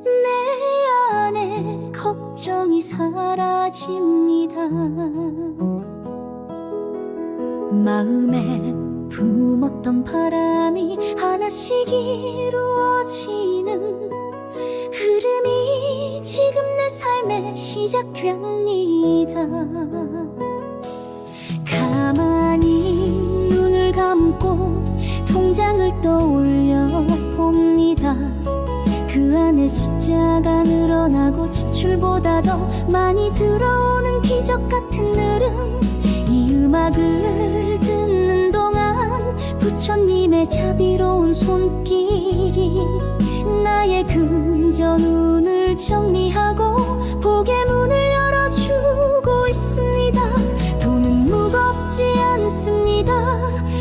내 안에 걱정이 사라집니다. 마음에 품었던 바람이 하나씩 이루어지는 흐름이 지금 내 삶에 시작됩니다. 가만히 눈을 감고 통장을 떠올려 봅니다. 그 안에 숫자가 늘어나고 지출보다 더 많이 들어오는 기적 같은 흐름. 이 음악을 듣는 동안 부처님의 자비로운 손길이 나의 금전 운을 정리하고 복의 문을 열어주고 있습니다. 돈은 무겁지 않습니다.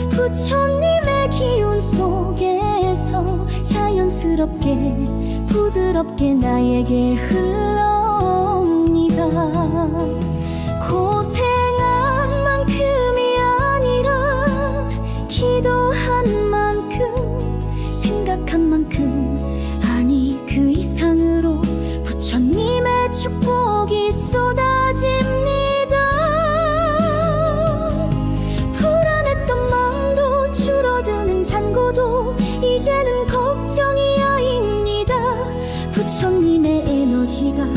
부처님의 기운 속에서 자연스럽게 부드럽게 나에게 흘러옵니다. 고생한 만큼이 아니라 기도한 만큼, 생각한 만큼, 아니 그 이상으로 부처님의 축복이 쏟아집니다. 불안했던 마음도 줄어드는 잔고도 이제는 걱정이 아닙니다. 부처님의 에너지가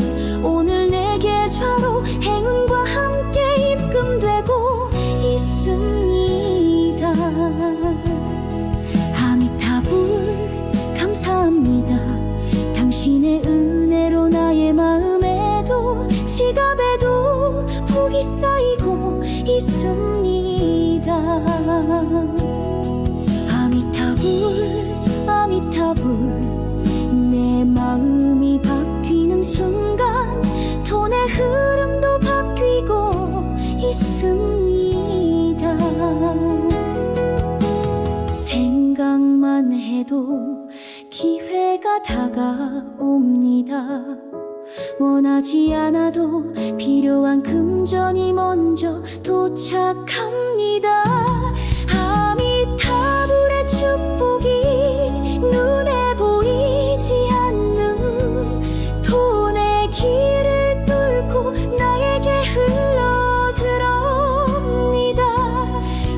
오늘 내 계좌로 행운과 함께 입금되고 있습니다. 아미타불 감사합니다. 당신의 은혜로 나의 마음에도 지갑에도 복이 쌓이고 있습니다. 아미타불 아미타불. 내 마음이 바뀌는 순간 돈의 흐름도 바뀌고 있습니다. 생각만 해도 기회가 다가옵니다. 원하지 않아도 필요한 금전이 먼저 도착합니다. 아미타불의 축복이 눈에 보이지 않는 돈의 길을 뚫고 나에게 흘러들어옵니다.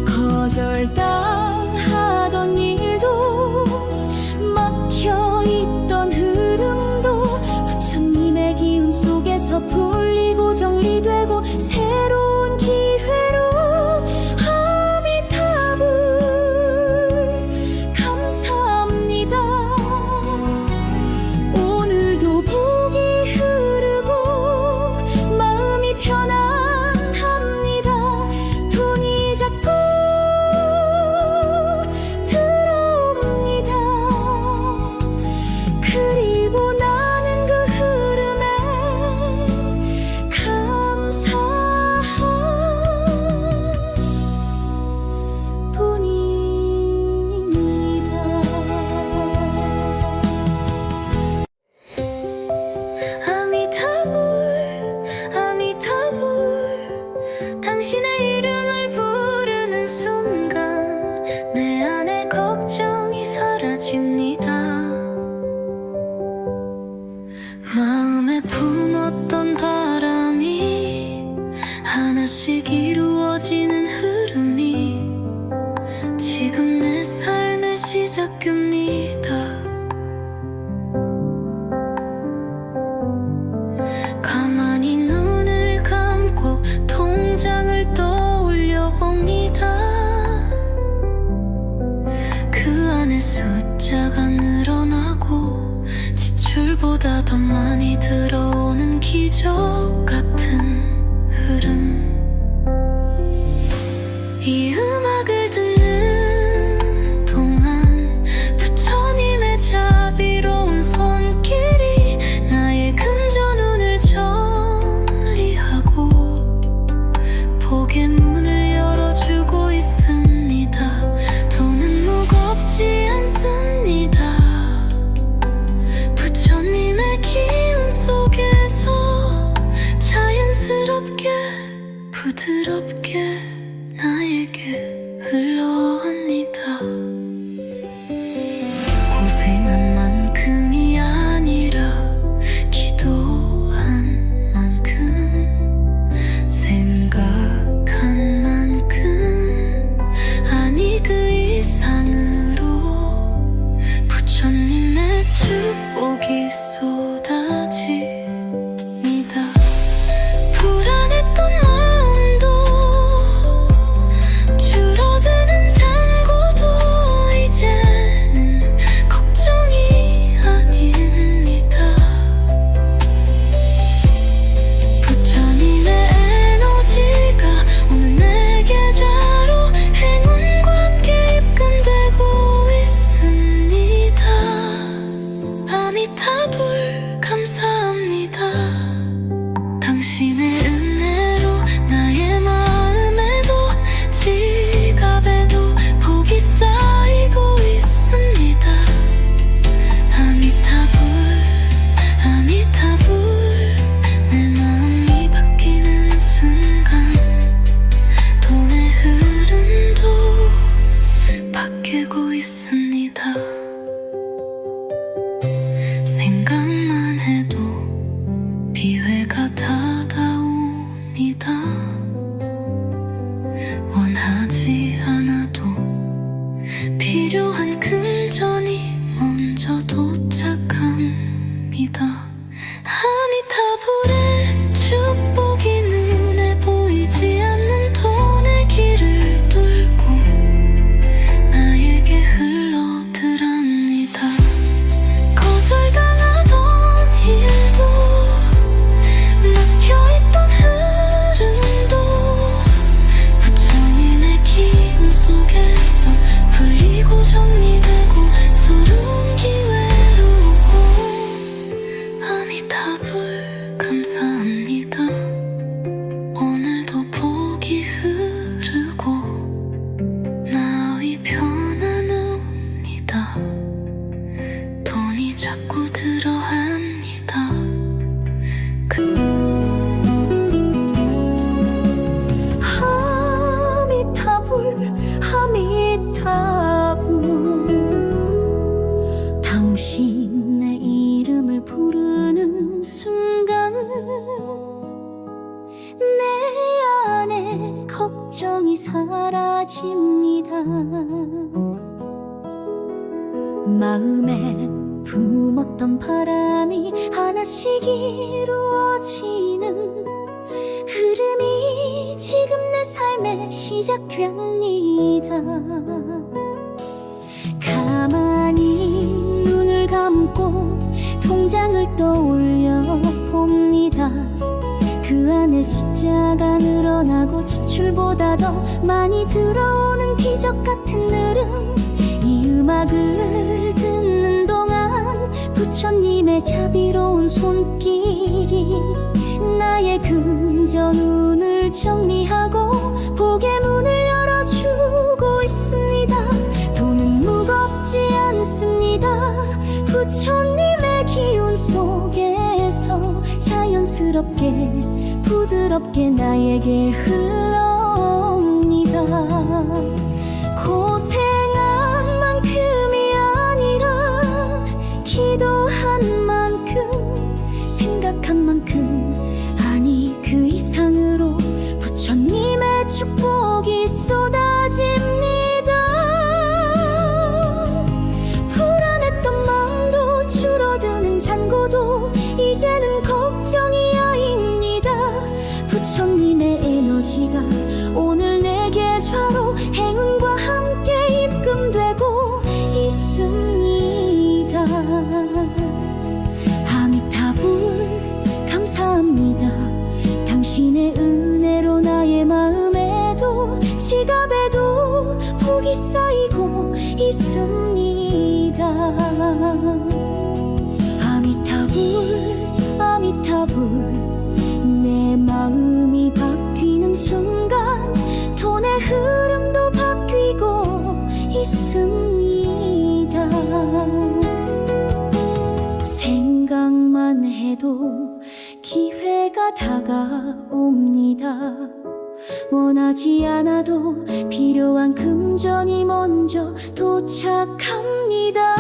거절당하던 일도 막혀있던 흐름도 부처님의 기운 속에서 풀리고 정리되고 새로운 기회로 아미타불 감사합니다. 오늘도 복이 흐르고 마음이 편안합니다. 돈이 자꾸 들어옵니다. 그리고 나는 그 흐름에 감사할 뿐입니다. 아미타불 아미타불. 당신의 이름을 부르는 순간 내 안에 걱정이 사라집니다. 마음에 품었던 바람이 하나씩 이루어지는 흐름이 지금 내 삶의 시작입니다. 가만히 눈을 감고 통장을 떠올려 봅니다. 그 안에 숫자가 늘어나고 지출보다 더 많이 들어오는 기적 같은 흐름. 이 음악을 듣는 동안 부처님의 자비로운 손길이 나의 금전 운을 정리하고 복의 문을 열어주고 있습니다. 돈은 무겁지 않습니다. 부처님의 기운 속에서 자연스럽게 부드럽게 나에게 흘러옵니다. 고생 행한 만큼이 아니라 기도한 만큼, 생각한 만큼, 아니 그 이상으로 부처님의 축복이 쏟아집니다. 불안했던 마음도 줄어드는 잔고도 이제는 걱정이 아닙니다. 부처님의 에너지가 오늘 내 계좌로 행운과 함께 입금되고 있습니다. 아미타불 감사합니다. 당신의 은혜로 나의 마음에도 지갑에도 복이 쌓이고 있습니다. 아미타불 아미타불. 내 마음이 바뀌는 순간 돈의 흐름도 바뀌고 있습니다. 생각만 해도 비회가 다가옵니다. 원하지 않아도 필요한 금전이 먼저 도착합니다. 아미타불의 축복이 눈에 보이지 않는 돈의 길을 뚫고 나에게 흘러들어옵니다. 거절당하던 일도 막혀있던 흐름도 부처님의 기운 속에서 풀리고 정리되고 서러운 기회로 아미타불 감사합니다. 오늘도 복이 흐르고 마음이 편안합니다. 돈이 자꾸 들어합니다. 아미타불 아미타불. 당신의 이름을 부르는 순간 내 안에 걱정이 사라집니다. 마음에 품었던 바람이 하나씩 이루어지는 흐름이 지금 내 삶에 시작됩니다. 가만히 눈을 감고 통장을 떠올려 봅니다. 그 안에 숫자가 늘어나고 지출보다 더 많이 들어오는 기적 같은 흐름. 이 음악을 듣는 동안 부처님의 자비로운 손길이 나의 금전운을 정리하고 복의 문을 열어주고 있습니다. 돈은 무겁지 않습니다. 부처님의 기운 속에서 자연스럽게 부드럽게 나에게 흘러옵니다. 고생한 만큼이 아니라 기도한 만큼, 생각한 만큼, 아니 그 이상으로 부처님의 축복이 쏟아집니다. 불안했던 마음도 줄어드는 잔고도 이제는 걱정이 아닙니다. 부처님의 에너지가 오늘 내 계좌로 행운과 함께 입금되고 있습니다. 아미타불 감사합니다. 당신의 은혜로 나의 마음에도 지갑에도 복이 쌓이고 있습니다. 아미타불 아미타불. 내 마음이 바뀌는 순간 돈의 흐름도 바뀌고 있습니다. 생각만 해도 기회가 다가옵니다. 원하지 않아도 필요한 금전이 먼저 도착합니다.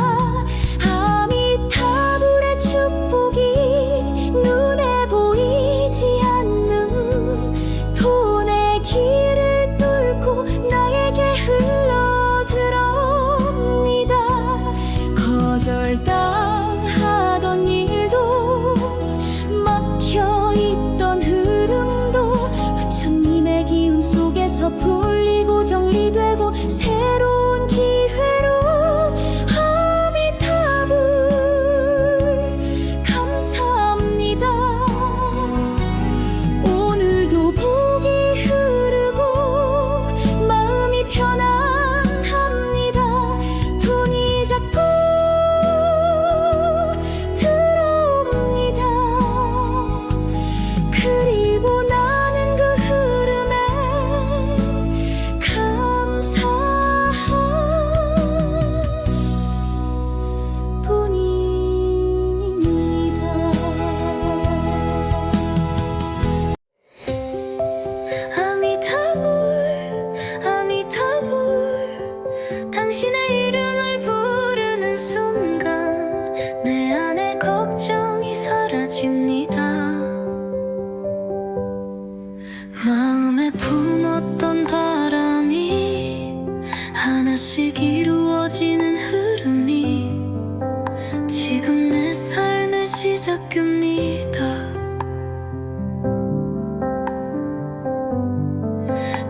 지금 내 삶의 시작입니다.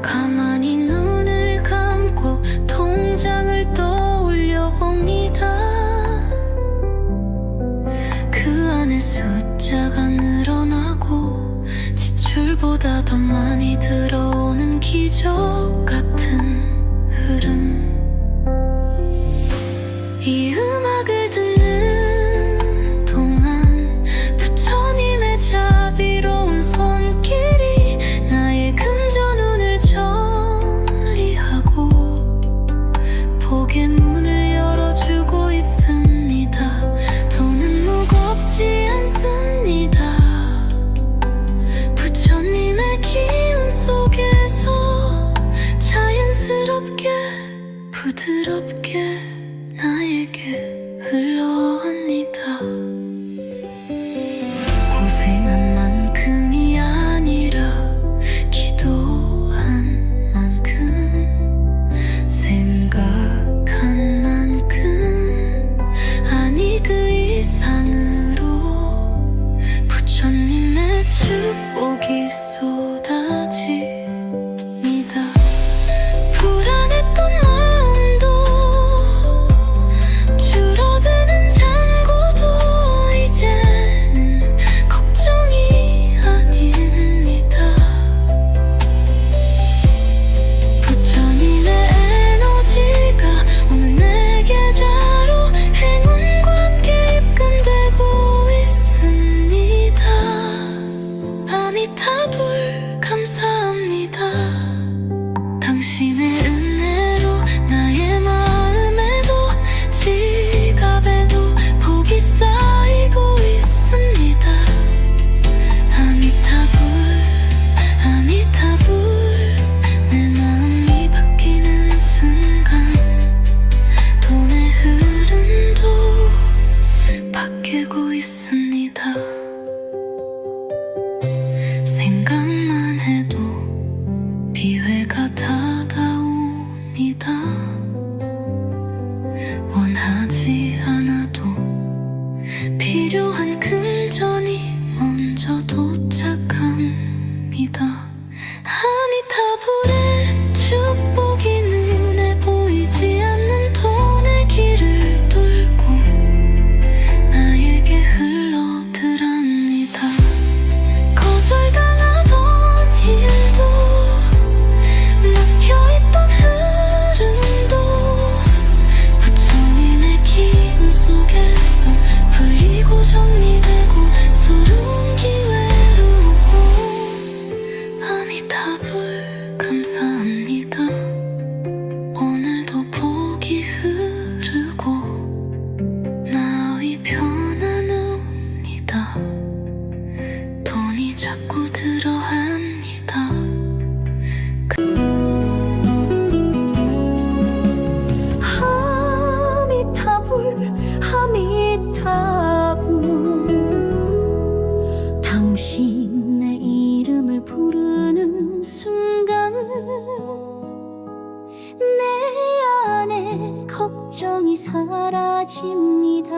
가만히 눈을 감고 통장을 떠올려 봅니다. 그 안에 숫자가 늘어나고 지출보다 더 많이 들어오는 기적 같은 흐름. 이 음악을 듣는 동안 부처님의 자비로운 손길이 나의 금전운을 정리하고 복의 문을 열어주고 있습니다. 돈은 무겁지 않습니다. 부처님의 기운 속에서 자연스럽게 부드럽게 나에게 흘러옵니다. 고생한 만큼이 아니라 기도한 만큼, 생각한 만큼, 아니 그 이상으로 부처님의 축복이 쏟아집니다. 불안했던 마음도 줄어드는 잔고도 이제는 걱정이 아닙니다. 부처님의 에너지가 오늘 내 계좌로 행운과 함께 입금되고 있습니다. 아미타불 감사합니다. 당신의 은혜로 나의 마음에도 지갑에도 복이 쌓이고 있습니다. 아미타불 아미타불. 내 마음이 바뀌는 순간 돈의 흐름도 바뀌고 있습니다. 생각만 해도 비회가 다가옵니다. 원하지 않아도 필요한 금전이 먼저 도착합니다. 아미타불의 축복이 눈에 보이지 않는 돈의 길을 뚫고 나에게 흘러들어옵니다. 거절당하던 일도 막혀있던 흐름도 부처님의 기운 속에서 풀리고 정리되고 서러운 기회로 아미타불 감사합니다. 오늘도 복이 흐르고 마음이 편안합니다. 돈이 자꾸 들어합니다. 하미타불 하미타불. 당신의 이름을 부르는 순간 내 안에 걱정이 사라집니다.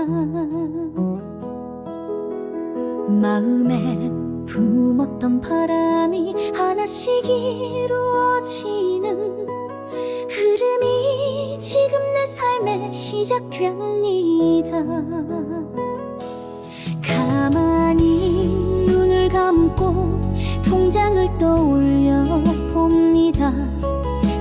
마음에 품었던 바람이 하나씩 이루어지는 흐름이 지금 내 삶의 시작됩니다. 가만히 눈을 감고 통장을 떠올려 봅니다.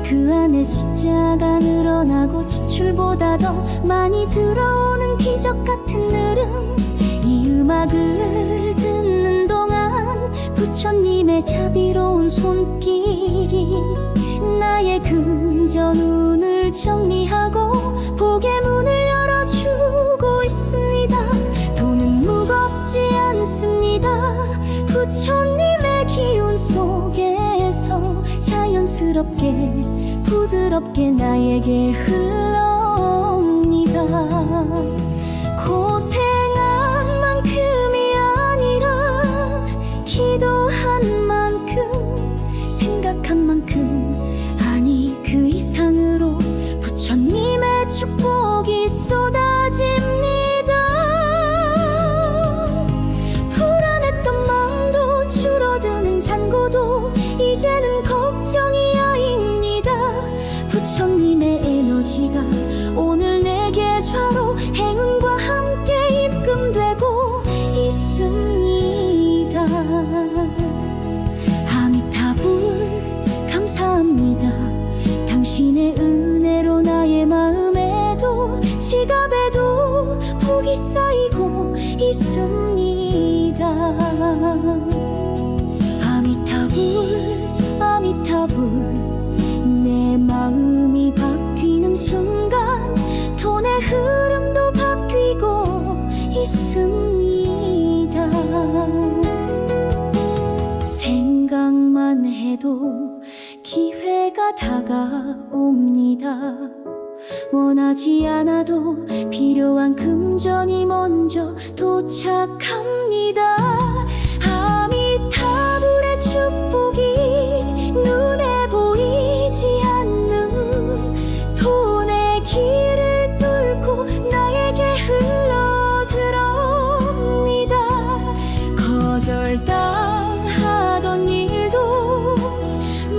그 안에 숫자가 늘어나고 지출보다 더 많이 들어오는 기적 같은 흐름. 이 음악을 듣는 동안 부처님의 자비로운 손길이 나의 금전운을 정리하고 복의 문을 열어주고 있습니다. 돈은 무겁지 않습니다. 부처님의 기운 속에서 자연스럽게 부드럽게 나에게 흘러옵니다. 고생한 만큼이 아니라 기도한 만큼, 생각한 만큼, 아니 그 이상으로 부처님의 축복이 쏟아집니다. 쌓이고 있습니다. 아미타불 아미타불 내 마음이 바뀌는 순간 돈의 흐름도 바뀌고 있습니다. 생각만 해도 기회가 다가옵니다. 원하지 않아도 필요한 금전이 먼저 도착합니다. 아미타불의 축복이 눈에 보이지 않는 돈의 길을 뚫고 나에게 흘러들어옵니다. 거절당하던 일도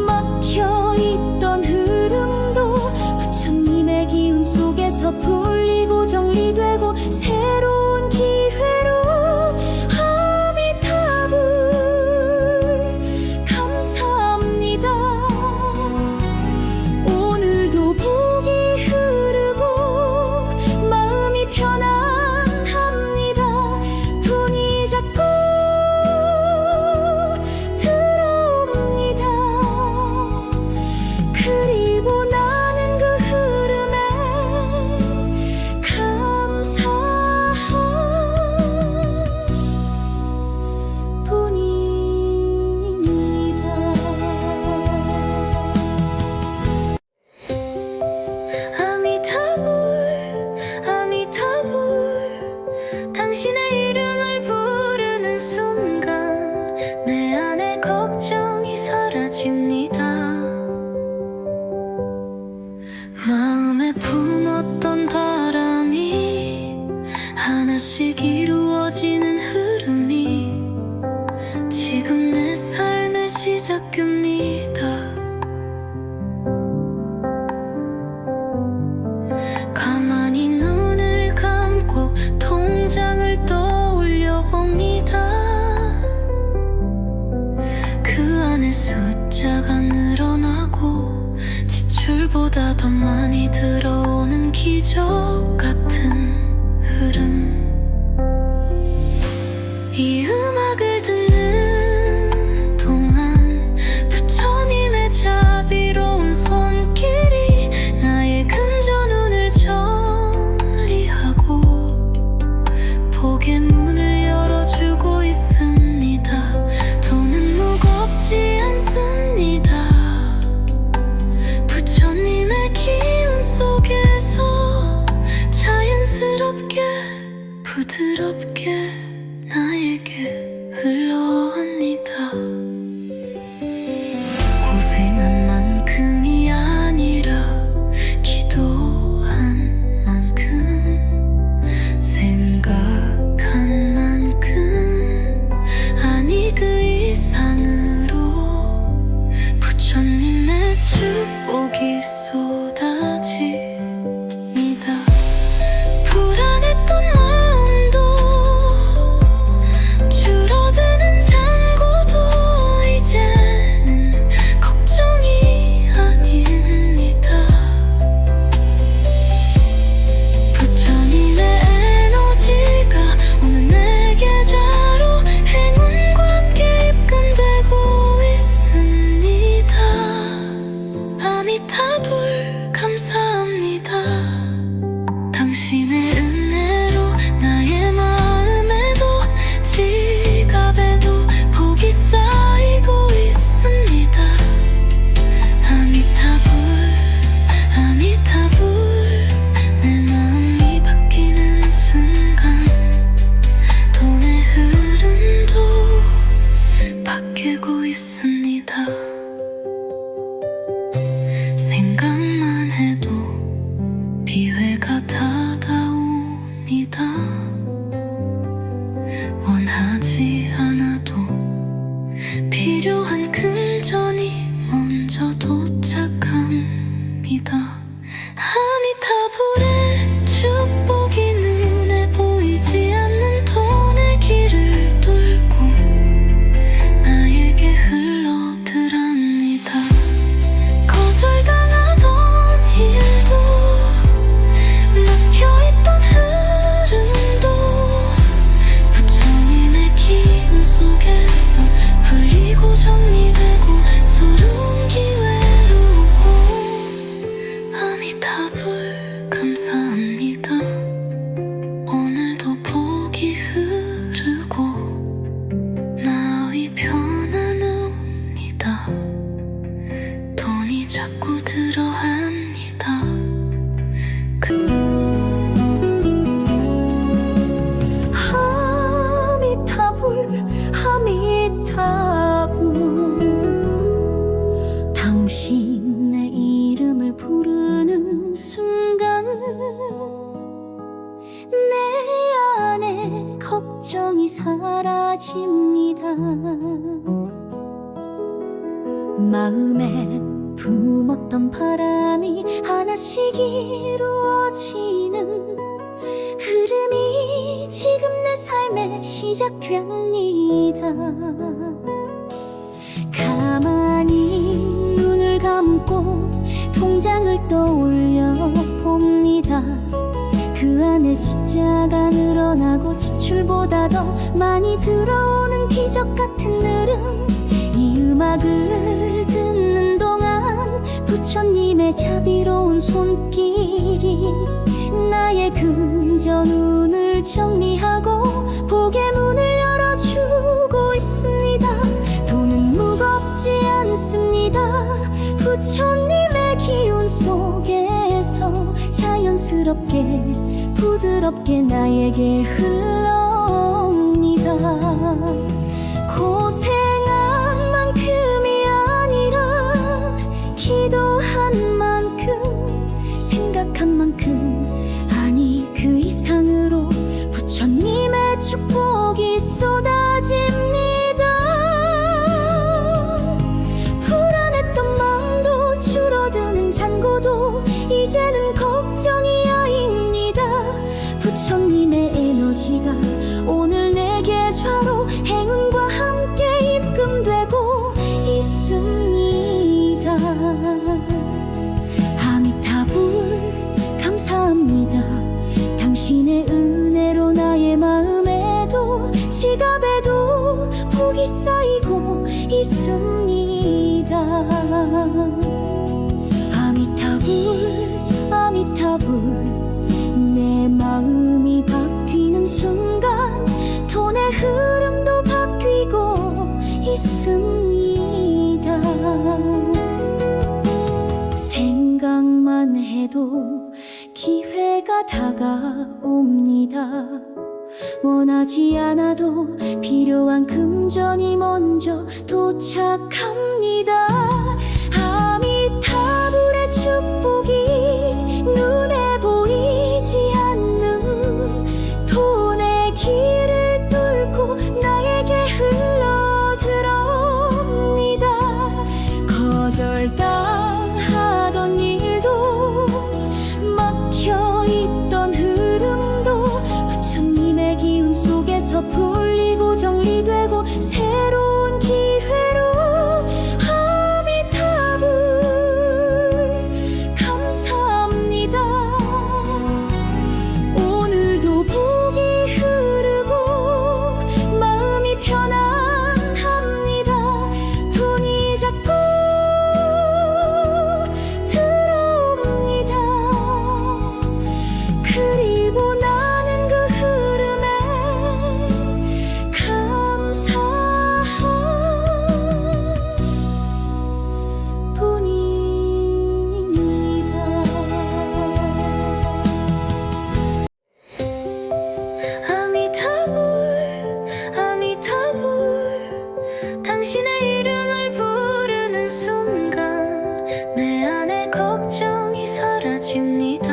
막혀있던 흐름도 부처님의 기운 속에서 풀리고 정리되고 새로운 기회로 아미타불 감사합니다. 오늘도 복이 흐르고 마음이 편안합니다. 돈이 자꾸 들어옵니다. 그리고 나는 그 흐름에 감사할 뿐입니다. 아미타불 아미타불 당신의 이름을 부르는 순간 내 안의 걱정이 사라집니다. 마음에 품었던 바람이 하나씩 이루어지는 흐름이 지금 내 삶의 시작입니다. 가만히 눈을 감고 통장을 떠올려 봅니다. 그 안에 숫자가 늘어나고 지출보다 더 많이 들어오는 기적 같은 흐름. 이 음악을 듣는 동안 부처님의 자비로운 손길이 나의 금전 운을 정리하고 복의 문을 열어주고 있습니다. 돈은 무겁지 않습니다. 부처님의 기운 속에서 자연스럽게 부드럽게 나에게 흘러옵니다. 고생한 만큼이 아니라 기도한 만큼 생각한 만큼 아니 그 이상으로 부처님의 축복이 쏟아집니다. 불안했던 마음도 줄어드는 잔고도 이제는 걱정이 아닙니다. 부처님의 에너지가 오늘 내 계좌로 행운과 함께 입금되고 있습니다. 아미타불 감사합니다. 당신의 은혜로 나의 마음에도 지갑에도 복이 쌓이고 있습니다. 아미타불 아미타불 내 마음이 바뀌는 순간 돈의 흐름도 바뀌고 있습니다. 생각만 해도 기회가 다가옵니다. 원하지 않아도 필요한 금전이 먼저 도착합니다. 아미타불의 축복이 눈에 보이지 않는 돈의 길을 뚫고 나에게 흘러들어옵니다. 거절당하던 일도 막혀있던 흐름도 걱정이 사라집니다. 마음에 품었던 바람이 하나씩 이루어지는 흐름이 지금 내 삶에 시작됩니다. 가만히 눈을 감고 통장을 떠올려 봅니다. 그 안에 숫자가 늘어나고 지출보다 더 많이 들어오는 기적 같은 흐름. 이 음악을 듣는 동안 부처님의 자비로운 손길이 나의 금전 운을 정리하고 복의 문을 열어주고 있습니다. 돈은 무겁지 않습니다. 부처님의 기운 속에서 자연스럽게 부드럽게 나에게 흘러옵니다. 고생한 만큼이 아니라 기도한 만큼, 생각한 만큼, 아니 그 이상으로 부처님의 축복이 쏟아집니다. 불안했던 마음도 줄어드는 잔고도 이제는 걱정이 아닙니다. 부처님의 에너지가 오늘 내 계좌로 행운과 함께 입금되고 있습니다. 아미타불 감사합니다. 당신의 은혜로 나의 마음에도 지갑에도 복이 쌓이고 있습니다. 아미타불 아미타불. 내 마음이 바뀌는 순간 돈의 흐름도 바뀌고 있습니다. 생각만 해도 기회가 다가옵니다. 원하지 않아도 필요한 금전이 먼저 도착합니다. 아미타불의 축복이 눈에 보이지 않는 돈의 길을 뚫고 나에게 흘러들어옵니다. 거절당하던 일도 막혀있던 흐름도 부처님의 기운 속에서 풀리고 정리되고 새로운 기회로 아미타불 감사합니다. 오늘도 복이 흐르고 마음이 편안합니다. 돈이 자꾸 들어옵니다. 그리고 나는 그 흐름에 감사할 뿐입니다. 아미타불 아미타불. 당신의 이름을 부르는 순간 내 안의 걱정이 사라집니다.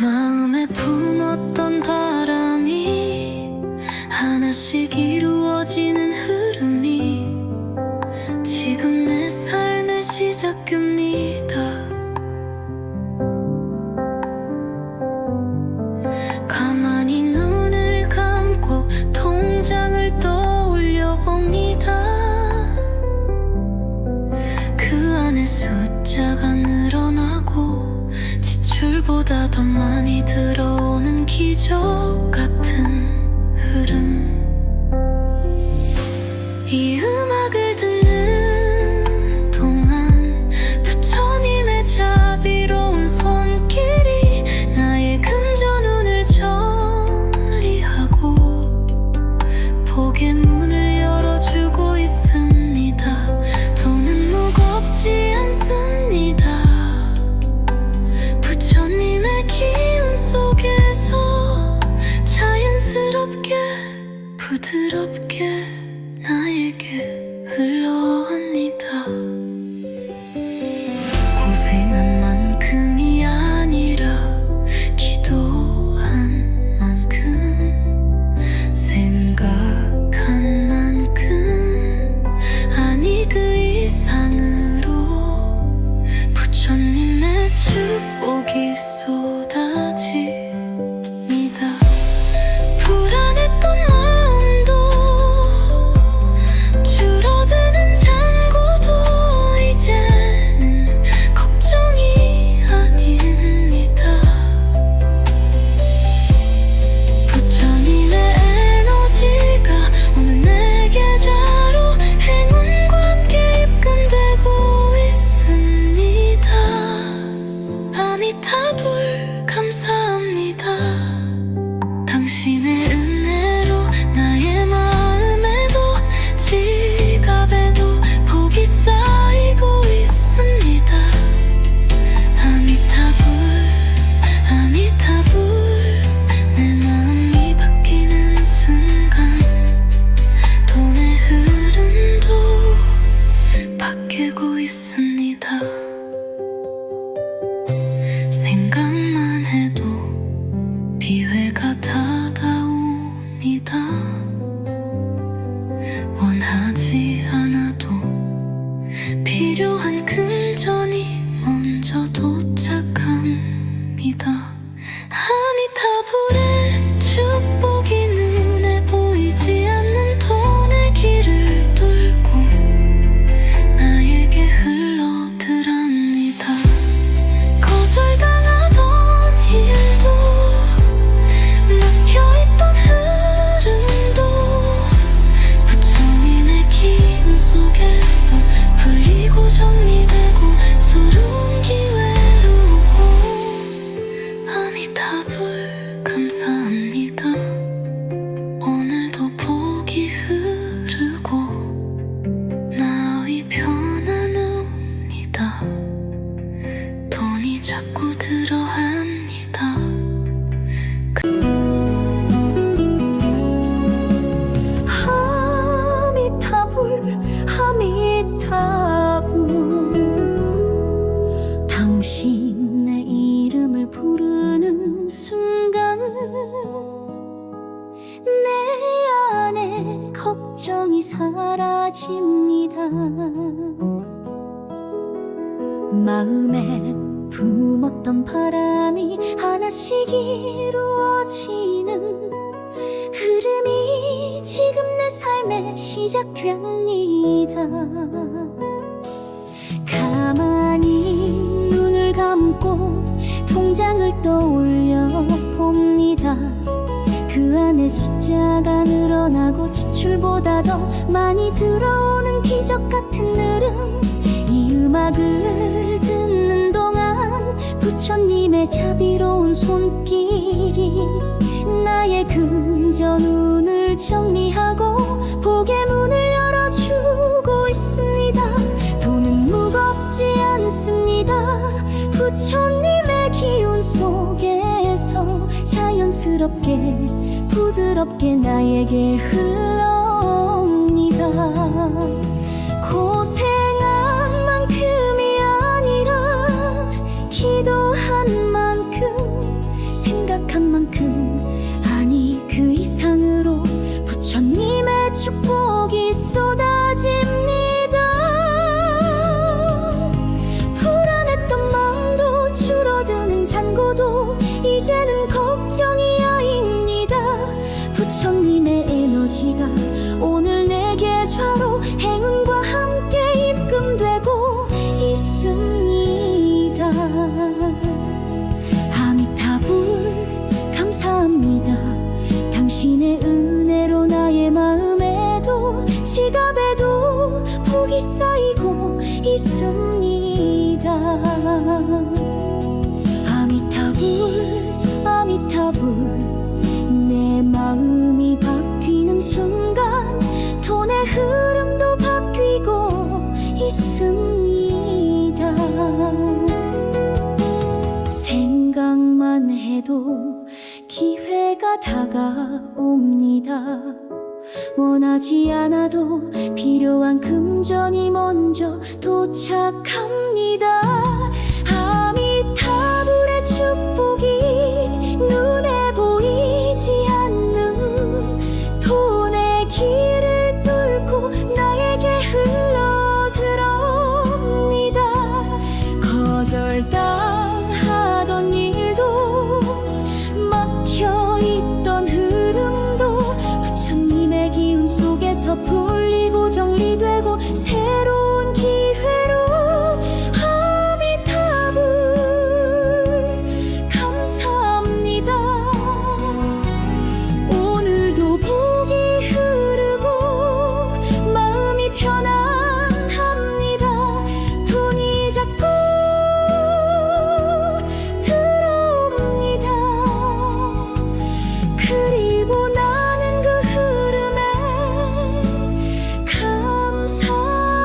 마음에 품었던 바람이 하나씩 이루어지는 흐름이 지금 내 삶의 시작입니다. 가만히 눈을 감고 통장을 떠올려 봅니다. 그 안에 숫자가 늘어나고 지출보다 더 많이 들어오는 기적 같은 흐름. 이 음악을 듣는 동안 부처님의 자비로운 손길이 나의 금전 운을 정리하고 복의 문을 열어주고 있습니다. 돈은 무겁지 않습니다. 부처님의 기운 속에서 자연스럽게 부드럽게 나에게 흘러옵니다. 고생한 만큼이 아니라 기도한 기회가 다가옵니다. 원하지 않아도 필요한 금전이 먼저 도착합니다. 아미타불의 축복이 눈에 보이지 않는 돈의 길을 뚫고 나에게 흘러들어옵니다. 거절당하던 일도 막혀있던 흐름도 부처님의 기운 속에서 풀리고 정리되고 서러운 기회로 아미타불 감사합니다. 오늘도 복이 흐르고 마음이 편안합니다. 돈이 자꾸 들어합니다. 아미타불 아미타불 당신의 이름을 부르는 순간 내 안에 걱정이 사라집니다. 마음에 품었던 바람이 하나씩 이루어지는 흐름이 지금 내 삶에 시작됩니다. 가만히 눈을 감고 통장을 떠올려 봅니다. 그 안에 숫자가 늘어나고 지출보다 더 많이 들어오는 기적 같은 흐름. 이 음악을 듣는 동안 부처님의 자비로운 손길이 나의 금전 운을 정리하고 복의 문을 열어주고 있습니다. 돈은 무겁지 않습니다. 부처님의 기운 속에서 자연스럽게 부드럽게 나에게 흘러옵니다. 고생한 만큼이 아니라 기도한 만큼 생각한 만큼 아니 그 이상으로 부처님의 축복이 쏟아집니다. 불안했던 마음도 줄어드는 잔고도 이제는 걱정이 아닙니다. 부처님의 에너지가 오늘 내 계좌로 행운과 함께 입금되고 있습니다. 아미타불 감사합니다. 당신의 은혜로 나의 마음에도 지갑에도 복이 쌓이고 있습니다. 아미타불 아미타불 내 마음이 바뀌는 순간 돈의 흐름도 바뀌고 있습니다. 생각만 해도 기회가 다가옵니다. 원하지 않아도 필요한 금전이 먼저 도착합니다. 아미타불의 축복이 눈에 보이지 않는 돈의 길을 뚫고 나에게 흘러들어옵니다. 거절당하던 일도 막혀있던 흐름도 부처님의 기운 속에서 풀리고 정리되고 새로운 기회로 아미타불 감사합니다. 오늘도 복이 흐르고 마음이 편안합니다. 돈이 자꾸 들어옵니다. 그리고 나는 그 흐름에 감사합니다.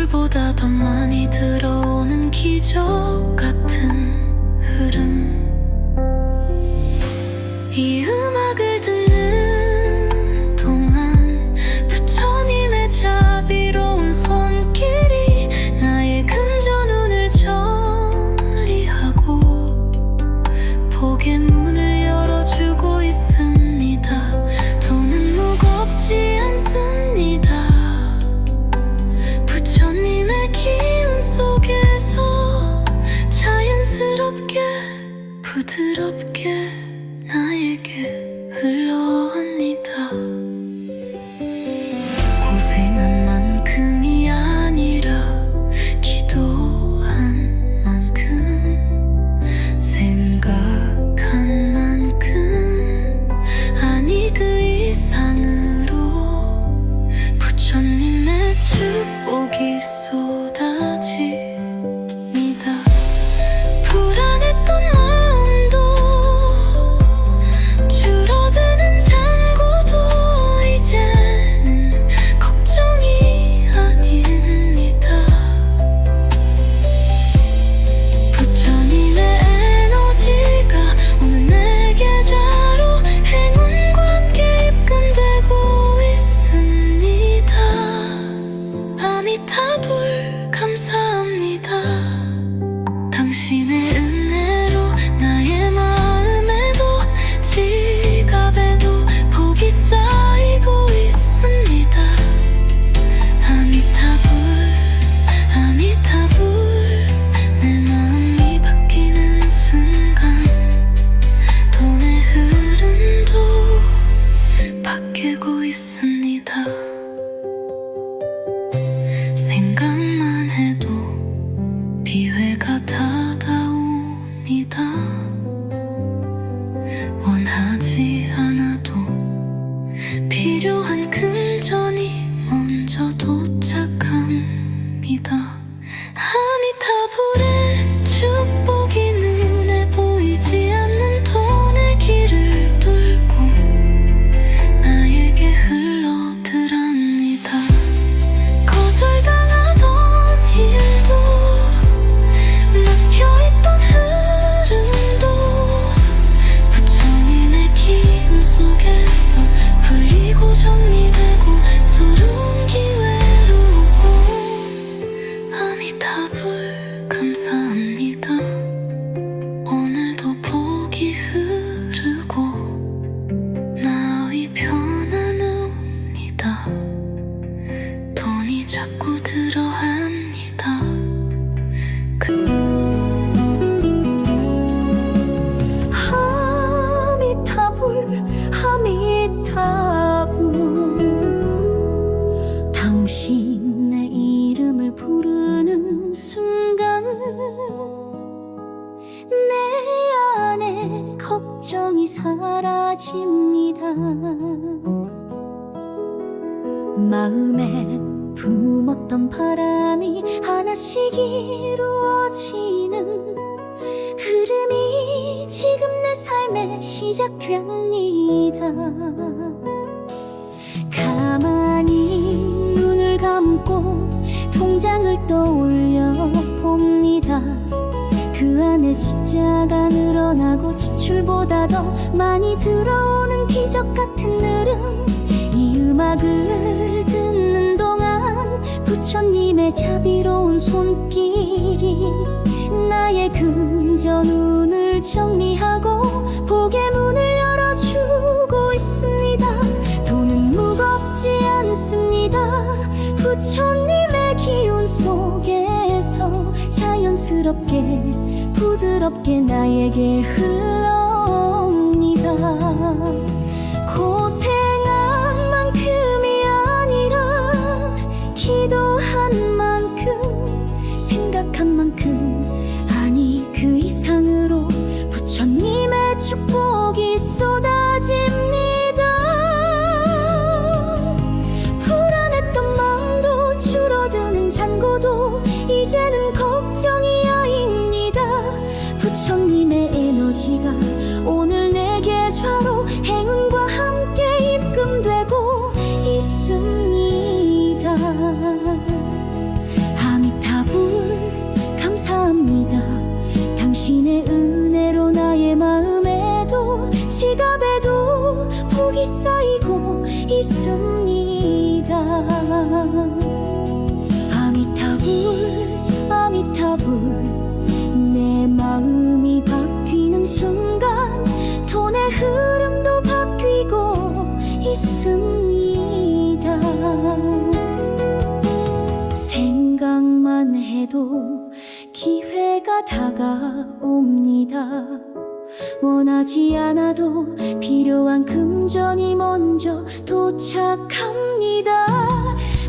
지출보다 더 많이 들어오는 기적 같은 흐름. 이 음악을 듣는 동안 부처님의 자비로운 손길이 나의 금전운을 정리하고 복의 문을 열어주고 있습니다. 돈은 무겁지 않습니다. 부처님의 기운 속에서 자연스럽게 부드럽게 나에게 흘러옵니다. 고생한 만큼이 아니라 기도한 만큼, 생각한 만큼, 아니 그 이상으로 부처님의 축복이 쏟아집니다. 불안했던 마음도 줄어드는 잔고도 이제는 걱정이 아닙니다. 부처님의 에너지가 오늘 내 계좌로 행운과 함께 입금되고 있습니다. 아미타불 감사합니다. 당신의 은혜로 나의 마음에도 지갑에도 복이 쌓이고 있습니다. 아미타불 아미타불. 내 마음이 바뀌는 순간 돈의 흐름도 바뀌고 있습니다. 생각만 해도 비회가 다가옵니다. 원하지 않아도 필요한 금전이 먼저 도착합니다. 아미타불의 축복이 눈에 보이지 않는 돈의 길을 뚫고 나에게 흘러들어옵니다. 거절당하던 일도 막혀있던 흐름도 부처님의 기운 속에서 풀리고 정리되고 새로운 기회로 아미타불 감사합니다. 오늘도 복이 흐르고 마음이 편안합니다. 돈이 자꾸 들어합니다. 하미타불 하미타불. 당신의 이름을 부르는 순간 내 안에 걱정이 사라집니다. 마음에 품었던 바람이 하나씩 이루어지는 흐름이 지금 내 삶에 시작됩니다. 가만히 눈을 감고 통장을 떠올려 봅니다. 그 안에 숫자가 늘어나고 지출보다 더 많이 들어오는 기적 같은 흐름. 이 음악을 듣는 동안 부처님의 자비로운 손길이 나의 금전운을 정리하고 복의 문을 열어주고 있습니다. 돈은 무겁지 않습니다. 부처님의 기운 속에서 자연스럽게 부드럽게 나에게 흘러옵니다. 고생한 만큼이 아니라 기도한 만큼, 생각한 만큼, 아니 그 이상으로 부처님의 축복이 쏟아집니다. 불안했던 마음도 줄어드는 잔고도 이제는 걱정이 아닙니다. 부처님의 에너지가 오늘 내 계좌로 행운과 함께 입금되고 있습니다. 때가 다가옵니다. 원하지 않아도 필요한 금전이 먼저 도착합니다.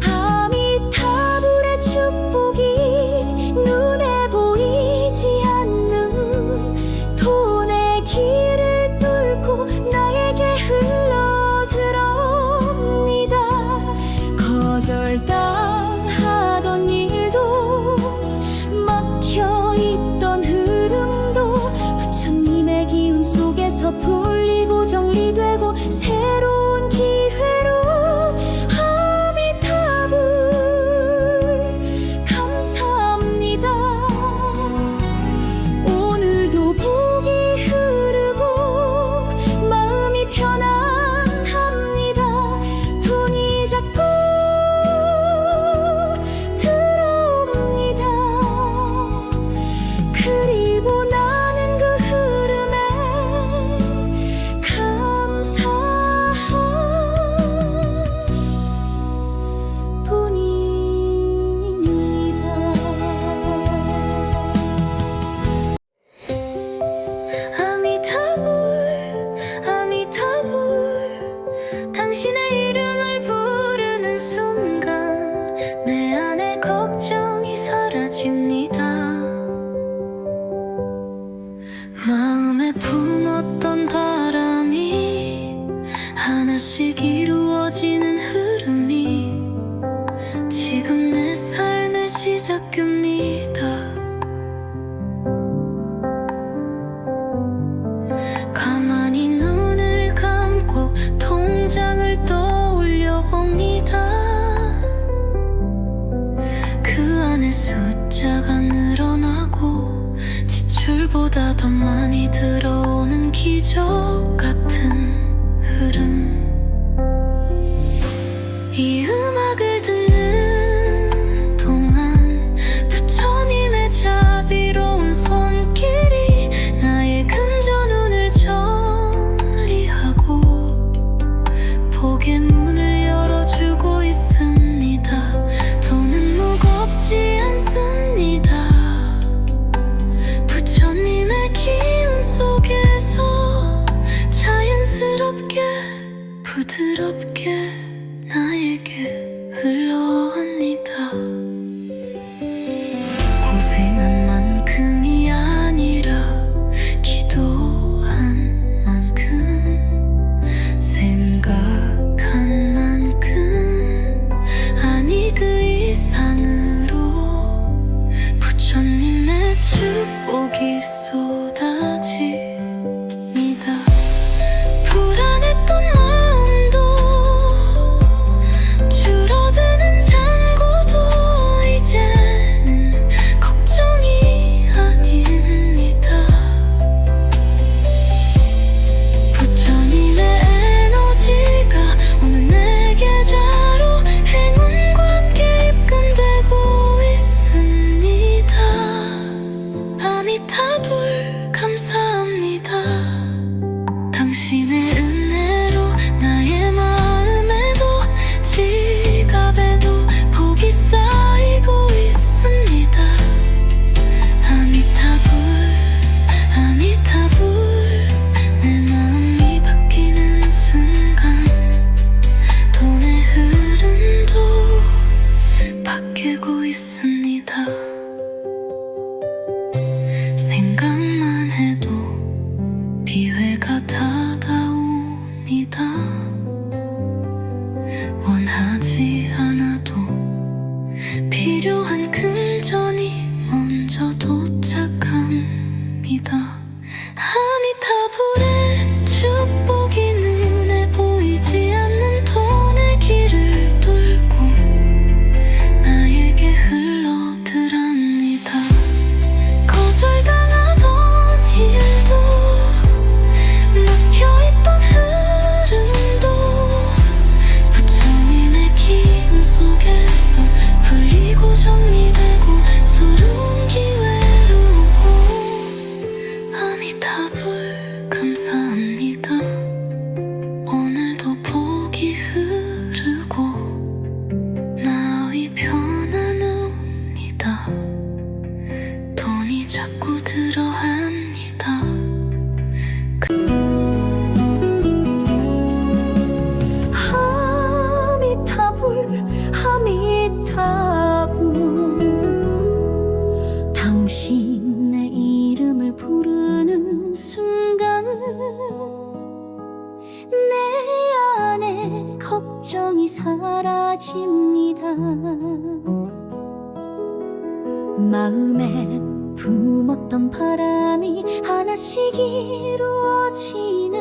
아미타불의 축복이 눈에 보이지 않는 돈의 길을 뚫고 나에게 흘러 들어옵니다. 거절당하던 일도 막혀있던 흐름도 부처님의 기운 속에서 풀리고 정리되고 새로운 기회로 아미타불 감사합니다. 오늘도 복이 흐르고 마음이 편안합니다. 돈이 자꾸 들어옵니다. 그리고 나는 그 흐름에 감사할 뿐입니다. 아미타불 아미타불 당신의 이름을 부르는 순간 내 안의 걱정이 사라집니다. 마음에 품었던 바람이 하나씩 이루어지는 흐름이 지금 내 삶의 시작입니다. 가만히 눈을 감고 통장을 떠올려 봅니다. 그 안에 숫자가 늘어나고 지출보다 더 많이 들어오는 기적 같은 흐름. 이 음악을 듣는 동안 부처님의 자비로운 손길이 나의 금전운을 정리하고 복의 문을 열어주고 있습니다. 돈은 무겁지 않습니다. 부처님의 기운 속에서 자연스럽게 부드럽게 나에게 흘러옵니다. 고생한 만큼이 아니라 기도한 만큼 생각한 만큼 아니 그 이상으로 부처님의 축복이 쏟아집니다. 불안했던 마음도 줄어드는 잔고도 이제는 걱정이 아닙니다. 부처님의 에너지가 오늘 내 계좌로 행운과 함께 입금되고 있습니다. 아미타불 감사합니다. 당신의 은혜로 나의 마음에도 지갑에도 복이 쌓이고 있습니다. 아미타불 아미타불 내 마음이 바뀌는 순간 돈의 흐름도 바뀌고 있습니다. 생각만 해도 비회가 다가옵니다. 원하지 않아도 필요한 금전이 먼저 도착합니다. 아미타불의 축복이 눈에 보이지 않는 돈의 길을 뚫고 나에게 흘러들어옵니다. 거절당하던 일도 막혀있던 흐름도 부처님의 기운 속에서 풀리고 정 마음에 품었던 바람이 하나씩 이루어지는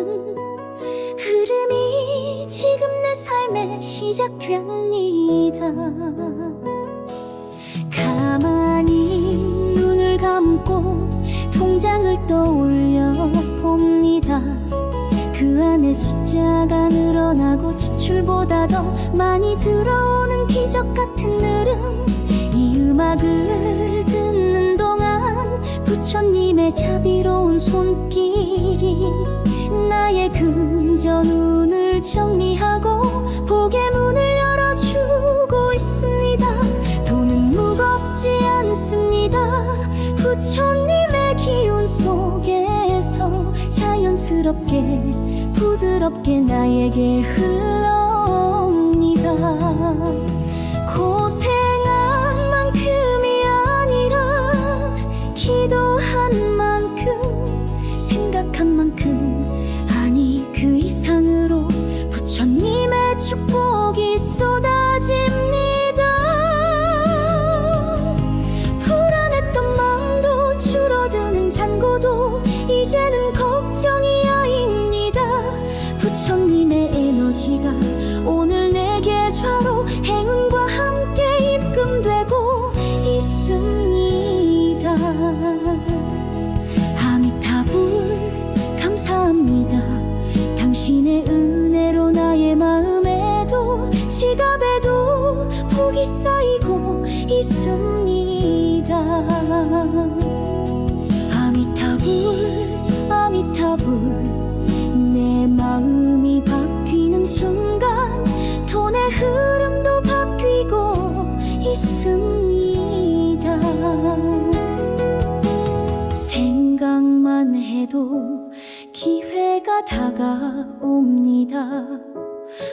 흐름이 지금 내 삶에 시작됩니다. 가만히 눈을 감고 통장을 떠올려 봅니다. 그 안에 숫자가 늘어나고 지출보다 더 많이 들어오는 기적 같은 흐름. 이 음악을 듣는 동안 부처님의 자비로운 손길이 나의 금전 운을 정리하고 복의 문을 열어주고 있습니다. 돈은 무겁지 않습니다. 부처님의 기운 속에서 자연스럽게 부드럽게 나에게 흘러옵니다. 고생한 만큼이 아니라 기도한 만큼, 생각한 만큼, 아니 그 이상으로 부처님의 축복이 쏟아집니다. 불안했던 마음도 줄어드는 잔고도 이제는 걱정이 아닙니다. 부처님의 에너지가 오늘 내 계좌로 행운과 함께 입금되고 있습니다. 아미타불 감사합니다. 당신의 은혜로 나의 마음에도 지갑에도 복이 쌓이고 있습니다. 아미타불 아미타불. 내 마음이 바뀌는 순간 돈의 흐름도 바뀌고 있습니다. 생각만 해도 기회가 다가옵니다.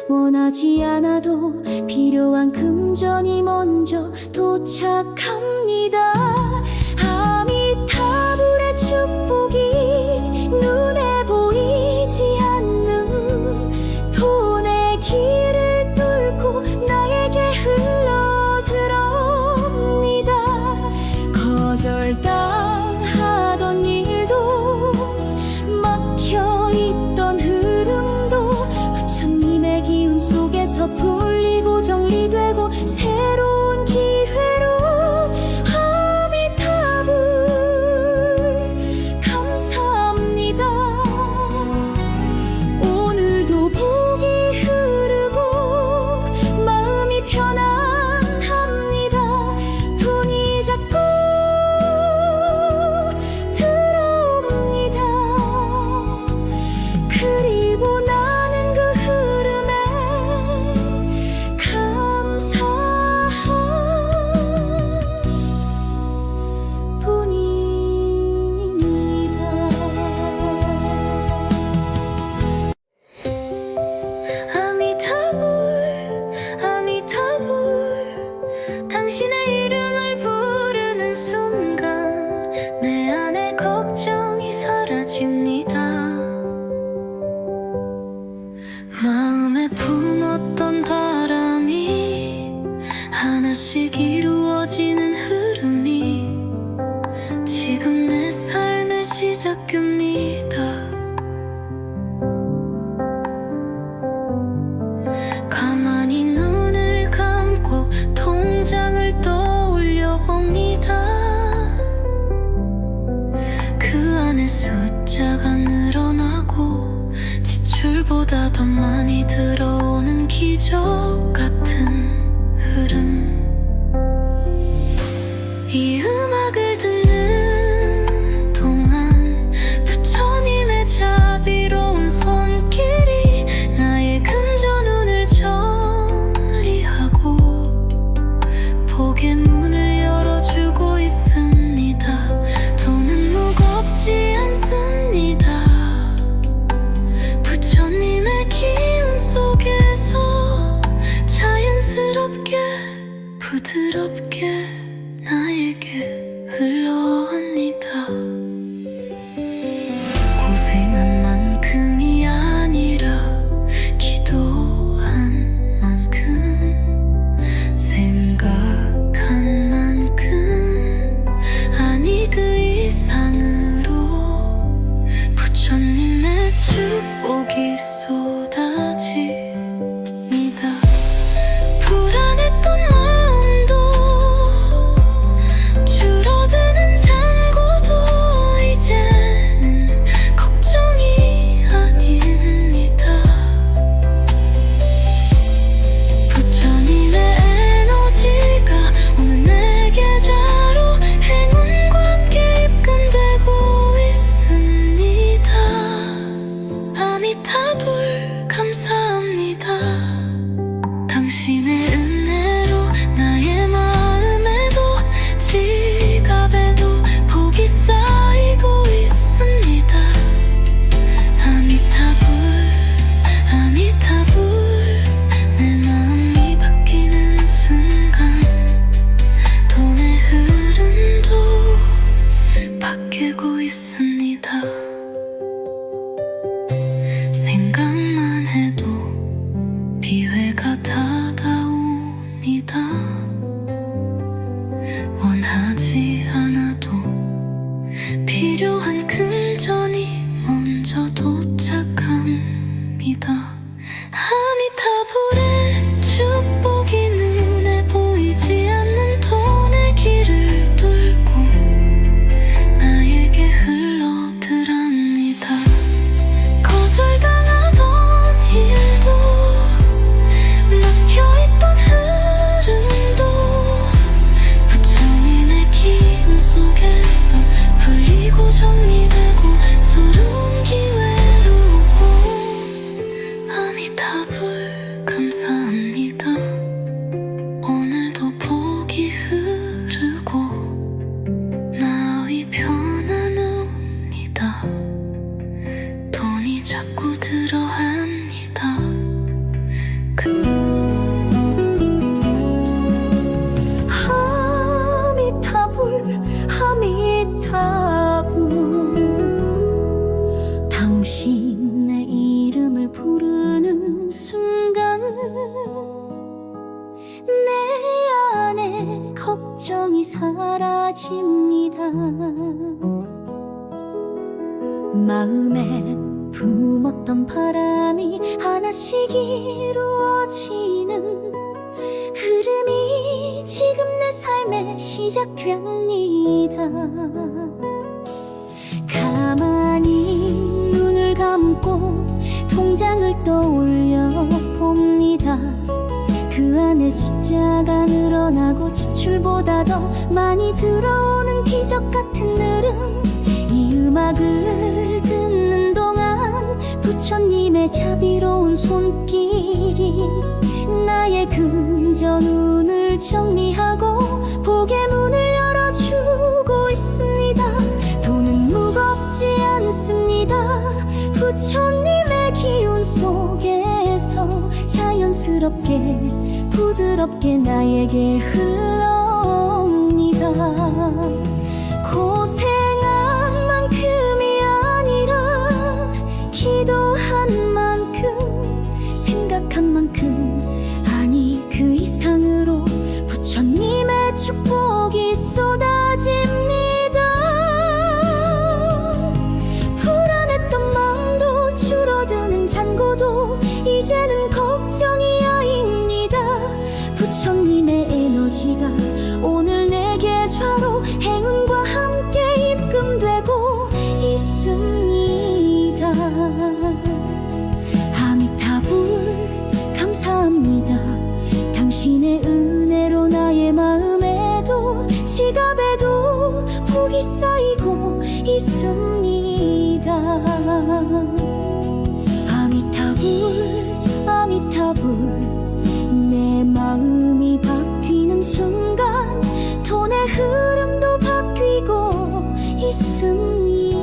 원하지 않아도 필요한 금전이 먼저 도착합니다. 아미타불의 축복이 눈에 보이지 않는 돈의 길을 뚫고 나에게 흘러들어옵니다. 거절당하던 일도 막혀있던 흐름도 부처님의 기운 속에서 풀리고 정리되고 새로운 기회로 아미타불 감사합니다. 오늘도 복이 흐르고 마음이 편안합니다. 돈이 자꾸 들어옵니다. 그리고 나는 그 흐름에 감사할 뿐입니다. 아미타불 아미타불. 당신의 이름을 부르는 순간 내 안의 걱정이 사라집니다. 마음에 품었던 바람이 하나씩 이루어지는 흐름이 지금 내 삶의 시작입니다. 가만히 눈을 감고 통장을 떠올려 봅니다. 그 안에 숫자가 늘어나고 지출보다 더 많이 들어오는 기적 같은 흐름. 이 음악을 듣는 동안 부처님의 자비로운 손길이 나의 금전 운을 정리하고 복의 문을 열어주고 있습니다. 돈은 무겁지 않습니다. 부처님의 기운 속에서 자연스럽게 부드럽게 나에게 흘러옵니다. 고생한 만큼이 아니라 기도한 만큼, 생각한 만큼, 원하지 않아도 필요한 금전이 먼저 도착합니다. 아미타불의 축복이 눈에 보이지 않는 돈의 길을 뚫고 나에게 흘러들어옵니다. 거절당하던 일도 막혀있던 흐름도 부처님의 기운 속에서 풀리고 정리되고 서러운 기회로 아미타불 감사합니다. 오늘도 복이 흐르고 마음이 편안합니다. 돈이 자꾸 들어합니다. 아미타불 아미타불 당신의 이름을 부르는 순간 내 안에 걱정이 사라집니다. 마음에 품었던 바람이 하나씩 이루어지는 흐름이 지금 내 삶의 시작됩니다. 가만히 눈을 감고 통장을 떠올려 봅니다. 그 안에 숫자가 늘어나고 지출보다 더 많이 들어오는 기적 같은 흐름. 이 음악을 듣는 동안 부처님의 자비로운 손길이 나의 금전 운을 정리하고 복의 문을 열어주고 있습니다. 돈은 무겁지 않습니다. 부처님의 기운 속에서 자연스럽게 부드럽게 나에게 흘러옵니다. 고생한 만큼이 아니라 기도한 만큼 생각한 만큼 아니 그 이상으로 부처님의 축복이 쏟아집니다. 불안했던 마음도 줄어드는 잔고도 이제는 걱정이 아닙니다. 부처님의 에너지가 오늘 내 계좌로 행운과 함께 입금되고 있습니다. 아미타불 감사합니다. 당신의 은혜로 나의 마음에도 지갑에도 복이 쌓이고 있습니다. 아미타불 아미타불 내 마음이 바뀌는 순간 돈의 흐름도 바뀌고 있습니다.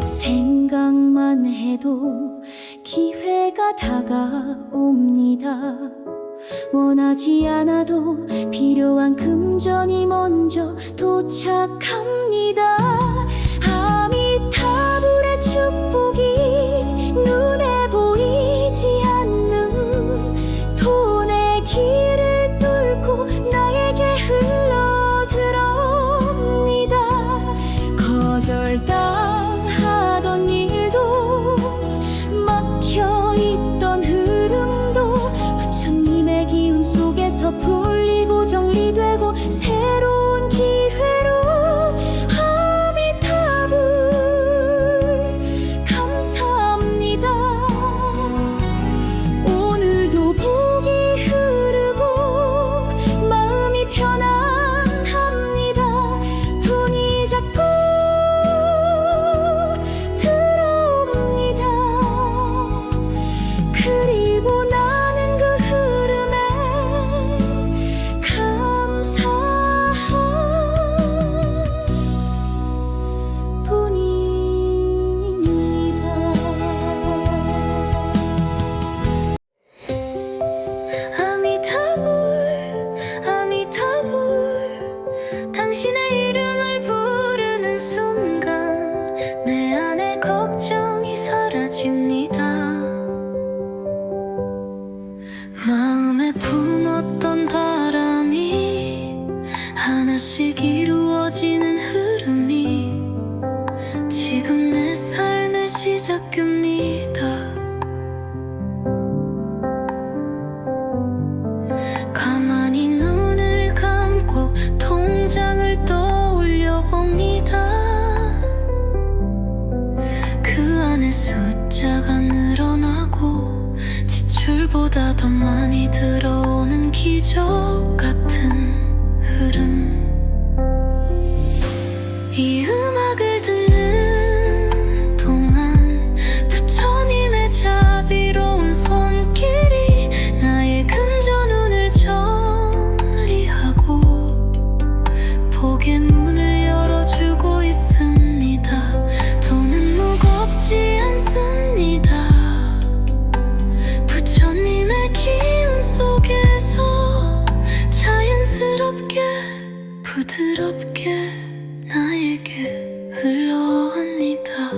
생각만 해도 기회가 다가옵니다. 원하지 않아도 필요한 금전이 먼저 도착합니다. 아미타불의 축복이 눈에 보이지 않는 돈의 길을 뚫고 나에게 흘러들어옵니다. 거절당하던 일도 막혀있던 흐름도 부처님의 기운 속에서 풀리고 정리되고 새로운 기회로 하나씩 이루어지는 흐름이 지금 내 삶의 시작입니다. 가만히 눈을 감고 통장을 떠올려 봅니다. 그 안에 숫자가 늘어나고 지출보다 더 많이 들어오는 기적 같은 흐름. 이 음악을 듣는 동안 부처님의 자비로운 손길이 나의 금전운을 정리하고 복의 문을 열어주고 있습니다. 돈은 무겁지 않습니다. 부처님의 기운 속에서 자연스럽게 부드럽게 나에게 흘러옵니다.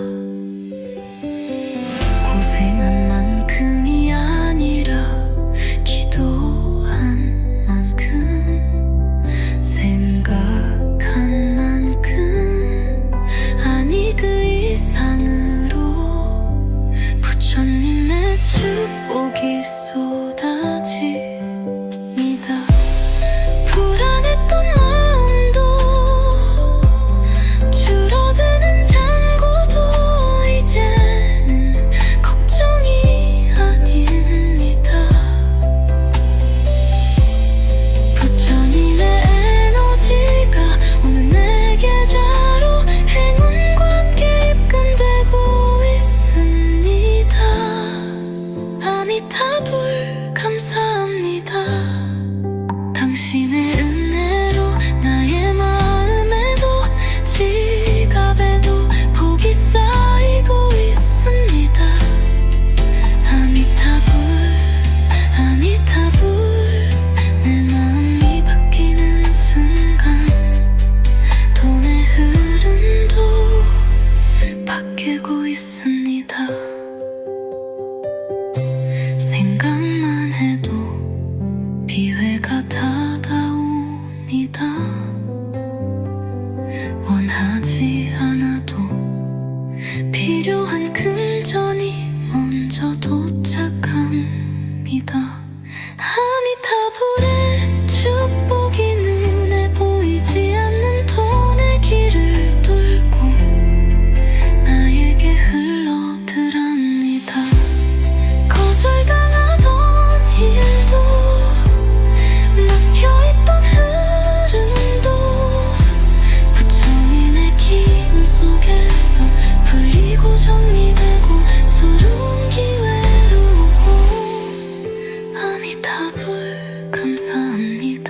고생한 만큼이 아니라 기도한 만큼, 생각한 만큼, 아니 그 이상으로 부처님의 축복이 쏟아집니다. 불안했던 마음도 줄어드는 잔고도 이제는 걱정이 아닙니다. 부처님의 에너지가 오는 내 계좌로 행운과 함께 입금되고 있습니다. 아미타불 감사합니다. 당신의 은혜로 나의 마음에도 지갑에도 복이 쌓이고 있습니다. 아미타불 아미타불. 내 마음이 바뀌는 순간 돈의 흐름도 바뀌고 있습니다. 생각만 해도 비회가 다가옵니다. 원하지 않아도 필요한 금전이 먼저 도착합니다. 아미타불의 축복이 눈에 보이지 않는 돈의 길을 뚫고 나에게 흘러들어옵니다. 거절당하던 일도 막혀있던 흐름도 부처님의 기운 속에서 풀리고 정리되고 새로운 기회로 오고. 아미타불 감사합니다.